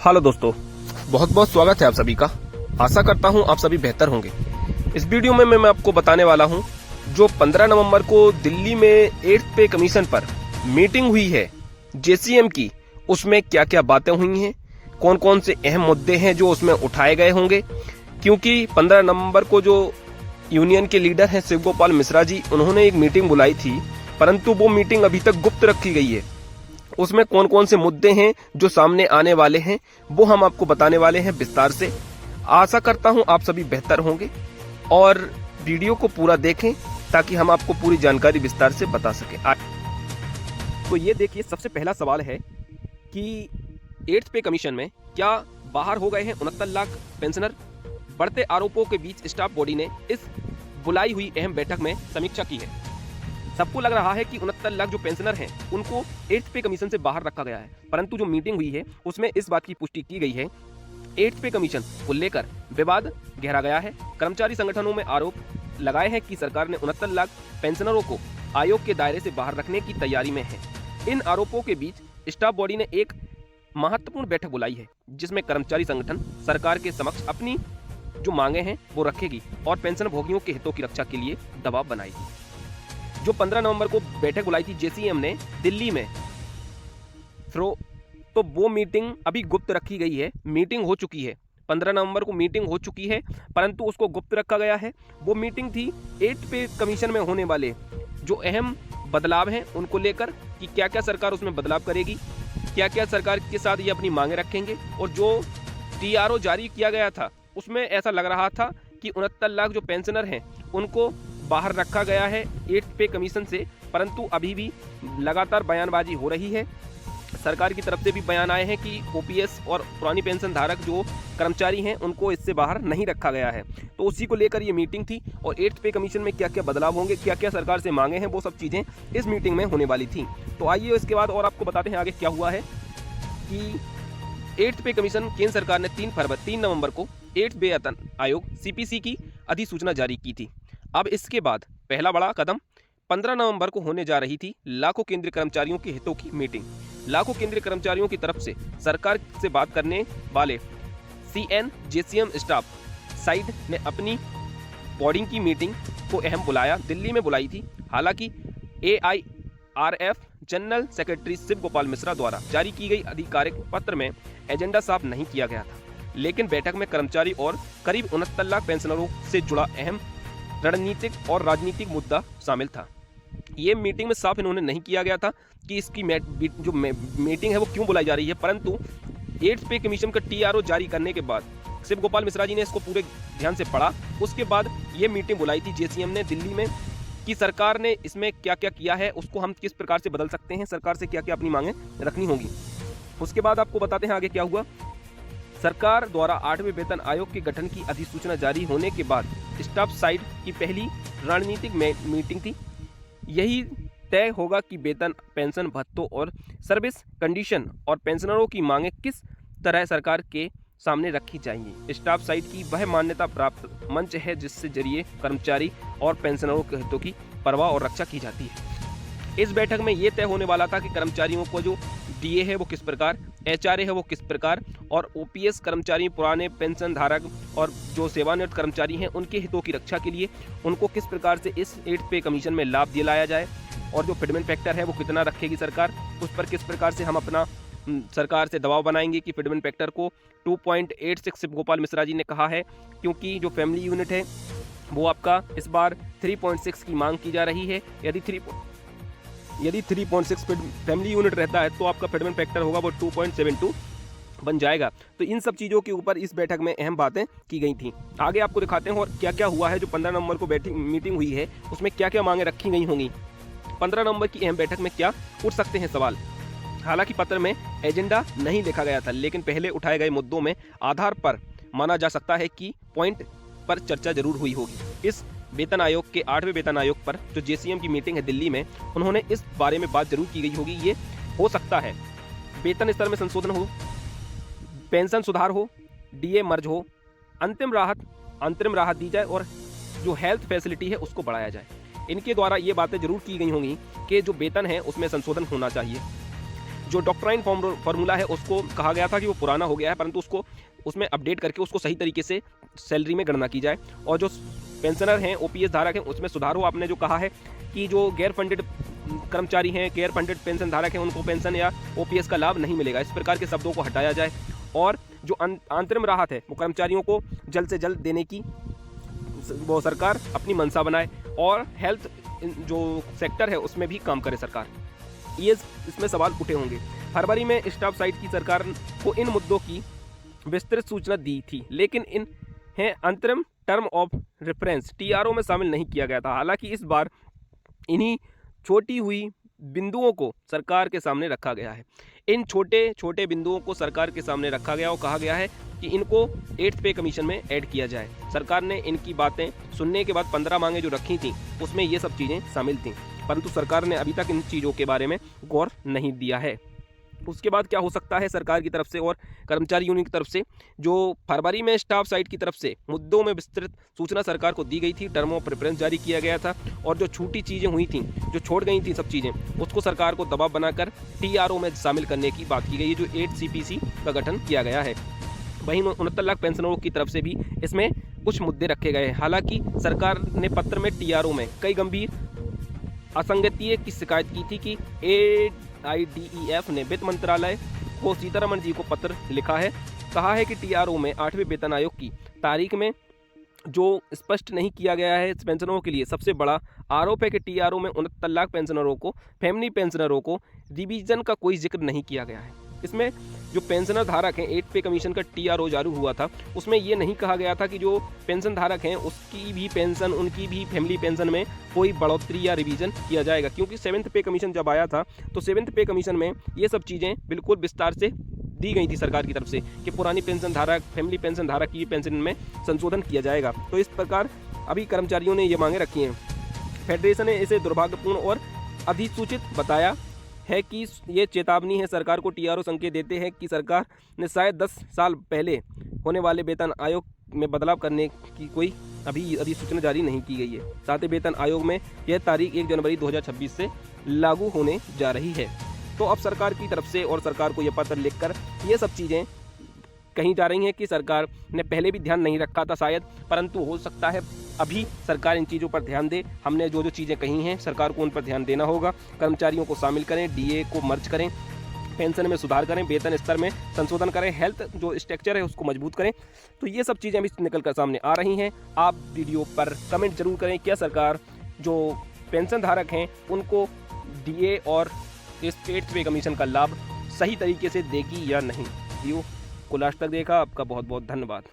Hello दोस्तों, बहुत बहुत स्वागत है आप सभी का। आशा करता हूं आप सभी बेहतर होंगे। इस वीडियो में मैं आपको बताने वाला हूं जो 15 नवंबर को दिल्ली में 8th पे कमीशन पर मीटिंग हुई है जेसीएम की, उसमें क्या क्या बातें हुई हैं, कौन कौन से अहम मुद्दे हैं जो उसमें उठाए गए होंगे। क्योंकि 15 नवंबर को जो यूनियन के लीडर हैं शिव गोपाल मिश्रा जी, उन्होंने एक मीटिंग बुलाई थी, परंतु वो मीटिंग अभी तक गुप्त रखी गई है। उसमें कौन कौन से मुद्दे हैं जो सामने आने वाले हैं वो हम आपको बताने वाले हैं विस्तार से। आशा करता हूं आप सभी बेहतर होंगे और वीडियो को पूरा देखें ताकि हम आपको पूरी जानकारी विस्तार से बता सकें। तो ये देखिए, सबसे पहला सवाल है कि 8th पे कमीशन में क्या बाहर हो गए हैं 69 लाख पेंशनर। बढ़ते आरोपों के बीच स्टाफ बॉडी ने इस बुलाई हुई अहम बैठक में समीक्षा की है। सबको लग रहा है कि 69 लाख जो पेंशनर हैं उनको 8th पे कमीशन से बाहर रखा गया है, परंतु जो मीटिंग हुई है उसमें इस बात की पुष्टि की गई है 8th पे कमीशन को लेकर विवाद गहरा गया है। कर्मचारी संगठनों में आरोप लगाए हैं कि सरकार ने 69 लाख पेंशनरों को आयोग के दायरे से बाहर रखने की तैयारी में है। इन आरोपों के बीच स्टाफ बॉडी ने एक महत्वपूर्ण बैठक बुलाई है जिसमें कर्मचारी संगठन सरकार के समक्ष अपनी जो मांगे हैं वो रखेगी और पेंशन भोगियों के हितों की रक्षा के लिए दबाव बनाएगी। जो 15 नवंबर को बैठक बुलाई थी जेसीएम ने दिल्ली में, तो वो मीटिंग अभी गुप्त रखी गई है। मीटिंग हो चुकी है, 15 नवंबर को मीटिंग हो चुकी है, परंतु उसको गुप्त रखा गया है। वो मीटिंग थी 8th पे कमीशन में होने वाले जो अहम बदलाव हैं उनको लेकर कि क्या क्या सरकार उसमें बदलाव करेगी, क्या क्या सरकार के साथ ये अपनी मांगे रखेंगे। और जो टीआरओ जारी किया गया था उसमें ऐसा लग रहा था कि 69 लाख जो पेंशनर हैं उनको बाहर रखा गया है 8th पे कमीशन से, परंतु अभी भी लगातार बयानबाजी हो रही है। सरकार की तरफ से भी बयान आए हैं कि ओपीएस और पुरानी पेंशन धारक जो कर्मचारी हैं उनको इससे बाहर नहीं रखा गया है। तो उसी को लेकर ये मीटिंग थी और 8th पे कमीशन में क्या क्या बदलाव होंगे, क्या क्या सरकार से मांगे हैं, वो सब चीज़ें इस मीटिंग में होने वाली थी। तो आइए इसके बाद और आपको बताते हैं आगे क्या हुआ है कि 8th पे कमीशन केंद्र सरकार ने 3 नवंबर को 8th वेतन आयोग सीपीसी की अधिसूचना जारी की थी। अब इसके बाद पहला बड़ा कदम 15 नवंबर को होने जा रही थी लाखों केंद्रीय कर्मचारियों के हितों की मीटिंग। लाखों केंद्रीय कर्मचारियों की तरफ से सरकार से बात करने वाले सीएन जेसीएम स्टाफ साइड ने अपनी बॉडी की मीटिंग को अहम बुलाया दिल्ली में बुलाई थी। हालांकि AIRF general secretary Shiv Gopal Mishra द्वारा जारी की गई आधिकारिक पत्र में एजेंडा साफ नहीं किया गया था, लेकिन बैठक में कर्मचारी और करीब 69 लाख पेंशनरों से जुड़ा अहम रणनीतिक और राजनीतिक मुद्दा शामिल था। ये मीटिंग में साफ इन्होंने नहीं किया गया था कि इसकी जो मीटिंग है वो क्यों बुलाई जा रही है, परंतु 8th पे कमीशन का टीआरओ जारी करने के बाद शिव गोपाल मिश्रा जी ने इसको पूरे ध्यान से पढ़ा। उसके बाद ये मीटिंग बुलाई थी जेसीएम ने दिल्ली में कि सरकार ने इसमें क्या क्या किया है, उसको हम किस प्रकार से बदल सकते हैं, सरकार से क्या क्या अपनी मांगें रखनी होंगी। उसके बाद आपको बताते हैं आगे क्या हुआ। सरकार द्वारा 8वें वेतन आयोग के गठन की अधिसूचना जारी होने के बाद स्टाफ साइड की पहली रणनीतिक मीटिंग थी। यही तय होगा कि वेतन, पेंशन, भत्तों और सर्विस कंडीशन और पेंशनरों की मांगें किस तरह सरकार के सामने रखी जाएंगी। स्टाफ साइड की वह मान्यता प्राप्त मंच है जिससे जरिए कर्मचारी और पेंशनरों के हितों की परवाह और रक्षा की जाती है। इस बैठक में ये तय होने वाला था कि कर्मचारियों को जो डीए है वो किस प्रकार, एचआरए है वो किस प्रकार, और ओपीएस कर्मचारी, पुराने पेंशन धारक और जो सेवानिवृत्त कर्मचारी हैं उनके हितों की रक्षा के लिए उनको किस प्रकार से इस 8th पे कमीशन में लाभ दिलाया जाए, और जो फिटमेंट फैक्टर है वो कितना रखेगी सरकार, उस पर किस प्रकार से हम अपना सरकार से दबाव बनाएंगे कि फिटमेंट फैक्टर को 2.86 शिव गोपाल मिश्रा जी ने कहा है, क्योंकि जो फैमिली यूनिट है वो आपका इस बार 3.6 की मांग की जा रही है। यदि 3.6 फैमिली यूनिट रहता है तो आपका फिटमेंट फैक्टर होगा वो 2.72 बन जाएगा। तो इन सब चीज़ों के ऊपर इस बैठक में अहम बातें की गई थी। आगे आपको दिखाते हैं और क्या क्या हुआ है। जो 15 नवंबर को मीटिंग हुई है उसमें क्या क्या मांगे रखी गई होंगी। 15 नवंबर की अहम बैठक में क्या उठ सकते हैं सवाल। हालांकि पत्र में एजेंडा नहीं लिखा गया था, लेकिन पहले उठाए गए मुद्दों में आधार पर माना जा सकता है कि पॉइंट पर चर्चा जरूर हुई होगी। इस वेतन आयोग के 8वें वेतन आयोग पर जो जेसीएम की मीटिंग है दिल्ली में, उन्होंने इस बारे में बात जरूर की गई होगी। ये हो सकता है वेतन स्तर में संशोधन हो, पेंशन सुधार हो, डीए मर्ज हो, अंतरिम राहत दी जाए और जो हेल्थ फैसिलिटी है उसको बढ़ाया जाए। इनके द्वारा ये बातें जरूर की गई होंगी कि जो वेतन है उसमें संशोधन होना चाहिए। जो डॉक्ट्राइन फार्मूला है उसको कहा गया था कि वो पुराना हो गया है, परंतु उसको उसमें अपडेट करके उसको सही तरीके से सैलरी में गणना की जाए। और जो पेंशनर हैं, ओपीएस धारक हैं, उसमें सुधार हो। आपने जो कहा है कि जो गैर फंडेड कर्मचारी हैं, गैर फंडेड पेंशन धारक हैं, उनको पेंशन या ओपीएस का लाभ नहीं मिलेगा, इस प्रकार के शब्दों को हटाया जाए। और जो अंतरिम राहत है वो कर्मचारियों को जल्द से जल्द देने की वो सरकार अपनी मंशा बनाए। और हेल्थ जो सेक्टर है उसमें भी काम करे सरकार। ये इसमें सवाल उठे होंगे। फरवरी में स्टाफ साइट की सरकार को इन मुद्दों की विस्तृत सूचना दी थी, लेकिन इन्हें अंतरिम टर्म ऑफ रेफरेंस टीआरओ में शामिल नहीं किया गया था। हालांकि इस बार इन्हीं छोटी हुई बिंदुओं को सरकार के सामने रखा गया है। इन छोटे छोटे बिंदुओं को सरकार के सामने रखा गया और कहा गया है कि इनको 8th पे कमीशन में ऐड किया जाए। सरकार ने इनकी बातें सुनने के बाद 15 मांगें जो रखी थीं उसमें ये सब चीज़ें शामिल थीं, परंतु सरकार ने अभी तक इन चीज़ों के बारे में गौर नहीं दिया है। उसके बाद क्या हो सकता है सरकार की तरफ से और कर्मचारी यूनियन की तरफ से, जो फरवरी में स्टाफ साइट की तरफ से मुद्दों में विस्तृत सूचना सरकार को दी गई थी, टर्म ऑफ प्रेफरेंस जारी किया गया था, और जो छूटी चीज़ें हुई थी, जो छोड़ गई थी सब चीज़ें, उसको सरकार को दबाव बनाकर टीआरओ में शामिल करने की बात की गई है, जो 8 CPC का गठन किया गया है। वहीं 69 लाख पेंशनरों की तरफ से भी इसमें कुछ मुद्दे रखे गए। हालांकि सरकार ने पत्र में टीआरओ में कई गंभीर असंगति की शिकायत की थी कि AIDEF ने वित्त मंत्रालय को सीतारमण जी को पत्र लिखा है, कहा है कि टीआरओ में 8वें वेतन आयोग की तारीख में जो स्पष्ट नहीं किया गया है पेंशनरों के लिए। सबसे बड़ा आरोप है कि टीआरओ में 69 लाख पेंशनरों को, फैमिली पेंशनरों को रिवीजन का कोई जिक्र नहीं किया गया है। इसमें जो पेंशनर धारक हैं, 8 पे कमीशन का टीआरओ जारी हुआ था, उसमें ये नहीं कहा गया था कि जो पेंशन धारक हैं उसकी भी पेंशन, उनकी भी फैमिली पेंशन में कोई बढ़ोतरी या रिवीजन किया जाएगा, क्योंकि 7th पे कमीशन जब आया था तो 7th पे कमीशन में ये सब चीज़ें बिल्कुल विस्तार से दी गई थी सरकार की तरफ से कि पुरानी पेंशन धारक, फैमिली पेंशन धारक की पेंशन में संशोधन किया जाएगा। तो इस प्रकार अभी कर्मचारियों ने ये मांगे रखी हैं। फेडरेशन ने इसे दुर्भाग्यपूर्ण और अधिसूचित बताया है कि ये चेतावनी है सरकार को। टीआरओ संकेत देते हैं कि सरकार ने शायद 10 साल पहले होने वाले वेतन आयोग में बदलाव करने की कोई अभी अधिसूचना जारी नहीं की गई है। साथ ही वेतन आयोग में यह तारीख 1 जनवरी 2026 से लागू होने जा रही है। तो अब सरकार की तरफ से और सरकार को यह पत्र लिखकर ये सब चीज़ें कहीं जा रही हैं कि सरकार ने पहले भी ध्यान नहीं रखा था शायद, परंतु हो सकता है अभी सरकार इन चीज़ों पर ध्यान दे। हमने जो जो चीज़ें कही हैं सरकार को उन पर ध्यान देना होगा। कर्मचारियों को शामिल करें, डीए को मर्ज करें, पेंशन में सुधार करें, वेतन स्तर में संशोधन करें, हेल्थ जो स्ट्रक्चर है उसको मजबूत करें। तो ये सब चीज़ें अभी निकल कर सामने आ रही हैं। आप वीडियो पर कमेंट जरूर करें, क्या सरकार जो पेंशन धारक हैं उनको डीए और इस 8th पे कमीशन का लाभ सही तरीके से देगी या नहीं। वीडियो को लास्ट तक देखा, आपका बहुत बहुत धन्यवाद।